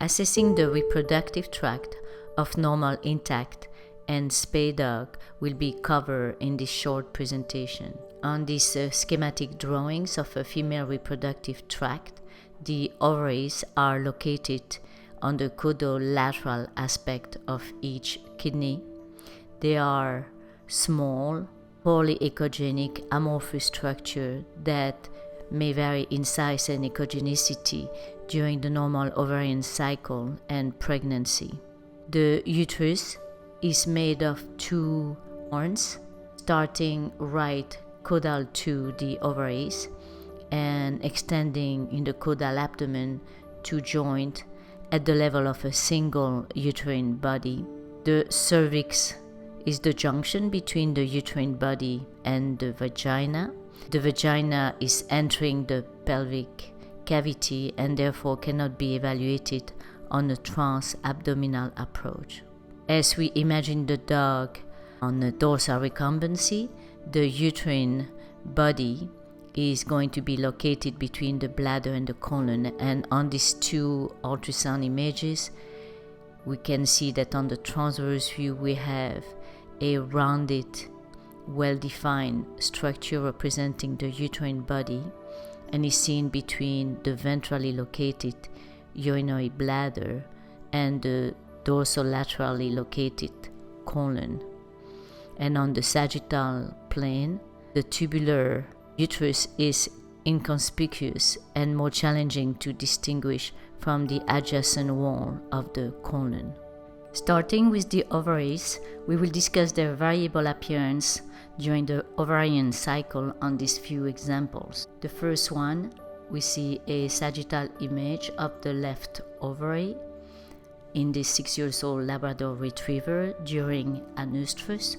Assessing the reproductive tract of normal intact and spayed dog will be covered in this short presentation. On these schematic drawings of a female reproductive tract, the ovaries are located on the caudolateral aspect of each kidney. They are small, poorly echogenic, amorphous structure that may vary in size and echogenicity during the normal ovarian cycle and pregnancy. The uterus is made of two horns, starting right caudal to the ovaries and extending in the caudal abdomen to joint at the level of a single uterine body. The cervix is the junction between the uterine body and the vagina. The vagina is entering the pelvic cavity and therefore cannot be evaluated on a trans-abdominal approach. As we imagine the dog on a dorsal recumbency, the uterine body is going to be located between the bladder and the colon, and on these two ultrasound images we can see that on the transverse view we have a rounded, well-defined structure representing the uterine body and is seen between the ventrally located urinary bladder and the dorsolaterally located colon. And on the sagittal plane, the tubular uterus is inconspicuous and more challenging to distinguish from the adjacent wall of the colon. Starting with the ovaries, we will discuss their variable appearance during the ovarian cycle on these few examples. The first one, we see a sagittal image of the left ovary in this 6-year-old Labrador retriever during an oestrus.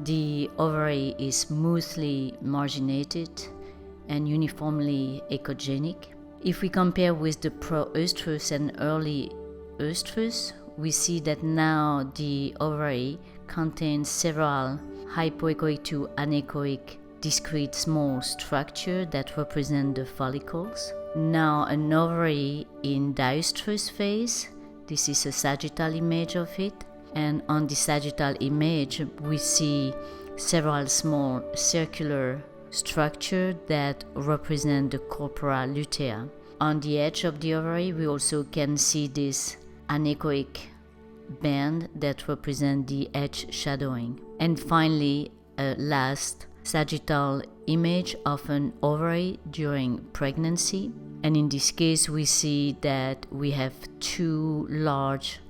The ovary is smoothly marginated and uniformly echogenic. If we compare with the pro-oestrus and early oestrus, we see that now the ovary contains several hypoechoic to anechoic discrete small structures that represent the follicles. Now an ovary in diöstrus phase, this is a sagittal image of it, and on the sagittal image we see several small circular structures that represent the corpora lutea. On the edge of the ovary we also can see this anechoic band that represent the edge shadowing. And finally, a last sagittal image of an ovary during pregnancy. And in this case we see that we have two large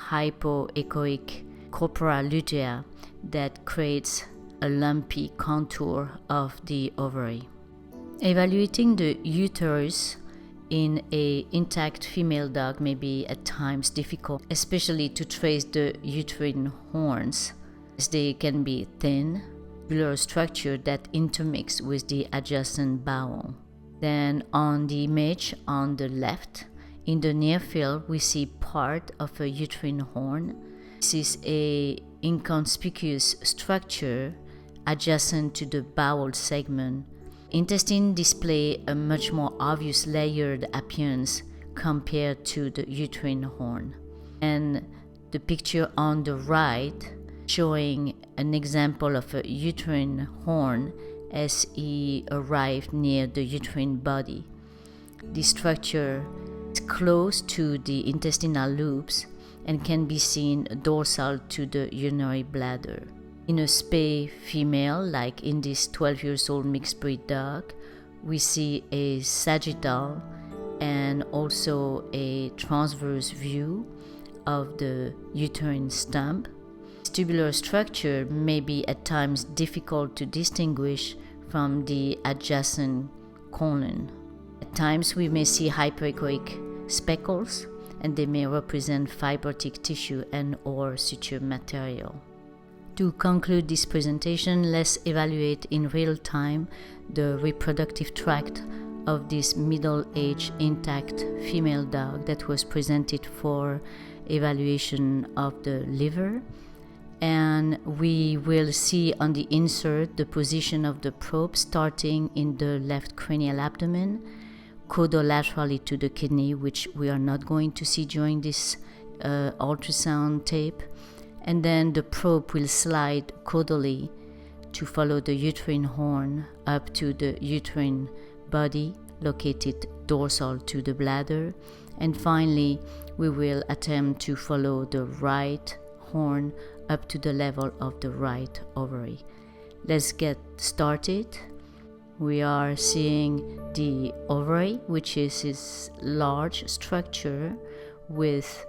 hypoechoic corpora lutea that creates a lumpy contour of the ovary. Evaluating the uterus in an intact female dog may be at times difficult, especially to trace the uterine horns, as they can be thin, tubular structure that intermix with the adjacent bowel. Then on the image on the left, in the near field we see part of a uterine horn. This is an inconspicuous structure adjacent to the bowel segment. Intestine display a much more obvious layered appearance compared to the uterine horn. And the picture on the right showing an example of a uterine horn as he arrived near the uterine body. This structure is close to the intestinal loops and can be seen dorsal to the urinary bladder. In a spay female, like in this 12-year-old mixed breed dog, we see a sagittal and also a transverse view of the uterine stump. This tubular structure may be at times difficult to distinguish from the adjacent colon. At times we may see hypoechoic speckles, and they may represent fibrotic tissue and or suture material. To conclude this presentation, let's evaluate in real time the reproductive tract of this middle-aged intact female dog that was presented for evaluation of the liver. And we will see on the insert the position of the probe starting in the left cranial abdomen, caudolaterally to the kidney, which we are not going to see during this ultrasound tape. And then the probe will slide caudally to follow the uterine horn up to the uterine body located dorsal to the bladder. And finally, we will attempt to follow the right horn up to the level of the right ovary. Let's get started. We are seeing the ovary, which is this large structure with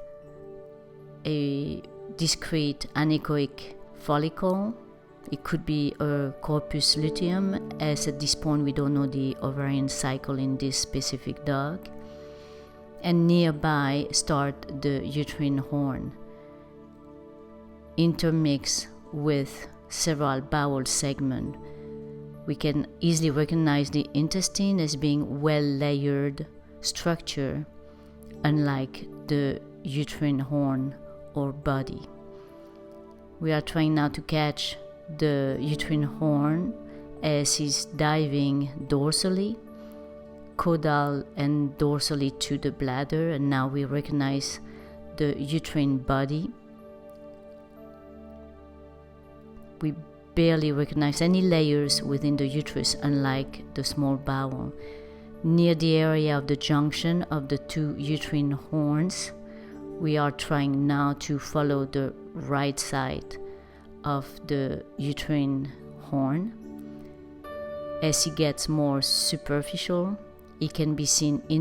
a discrete anechoic follicle. It could be a corpus luteum, as at this point we don't know the ovarian cycle in this specific dog. And nearby start the uterine horn, intermixed with several bowel segments. We can easily recognize the intestine as being well-layered structure, unlike the uterine horn or body. We are trying now to catch the uterine horn as he's diving dorsally, caudal and dorsally to the bladder, and now we recognize the uterine body. We barely recognize any layers within the uterus, unlike the small bowel. Near the area of the junction of the two uterine horns, we are trying now to follow the right side of the uterine horn. As it gets more superficial, it can be seen in the